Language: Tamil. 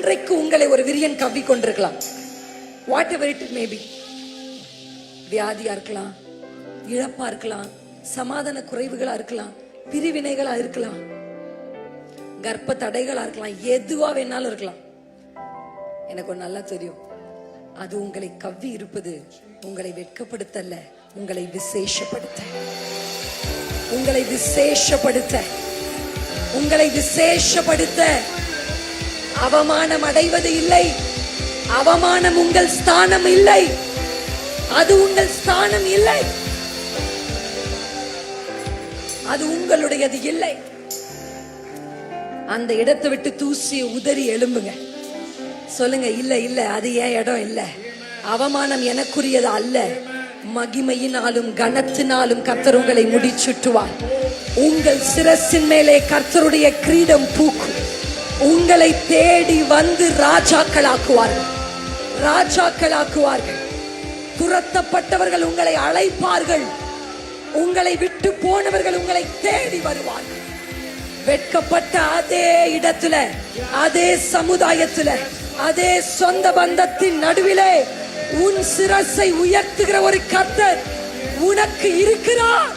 இன்றைக்கு உங்களை ஒரு விரியன் கவ்வி கொண்டிருக்கலாம். Whatever it may be. வியாதியா இருக்கலாம், இழப்பா இருக்கலாம், சமாதான குறைவுகளா இருக்கலாம், பிரிவினைகளா இருக்கலாம், கர்ப்ப தடைகளா இருக்கலாம், எதுவா வேணாலும் இருக்கலாம். எனக்கு ஒரு நல்லா தெரியும், அது உங்களை கவ்வி இருப்பது உங்களை வெட்கப்படுத்தல்ல, உங்களை விசேஷப்படுத்த, உங்களை விசேஷப்படுத்த, உங்களை விசேஷப்படுத்த. அவமானம் அடைவது இல்லை, அவமானம் உங்கள் ஸ்தானம் இல்லை, அது உங்கள் ஸ்தானம் இல்லை, அது உங்களுடையது இல்லை. அந்த இடத்தை விட்டு தூசியை உதறி எழும்புங்க. சொல்லுங்க, இல்ல இல்ல, அது ஏன் இடம் இல்ல, அவமானம் எனக்குரியது அல்ல, மகிமையினாலும் கனத்தினாலும் கர்த்தர் உங்களை முடிச்சுட்டுவார். உங்கள் சிரசின் மேலே கர்த்தருடைய கிரீடம் பூக்கும். உங்களை தேடி வந்து ராஜாக்களாக்குவார்கள், ராஜாக்களாக்குவார்கள். துரத்தப்பட்டவர்கள் உங்களை அழைப்பார்கள், உங்களை விட்டு போனவர்கள் உங்களை தேடி வருவார்கள். வெட்கப்பட்ட அதே இடத்துல, அதே சமுதாயத்துல, அதே சொந்த பந்தத்தின் நடுவிலே உன் சிரசை உயர்த்துகிற ஒரு கர்த்தர் உனக்கு இருக்கிறார்.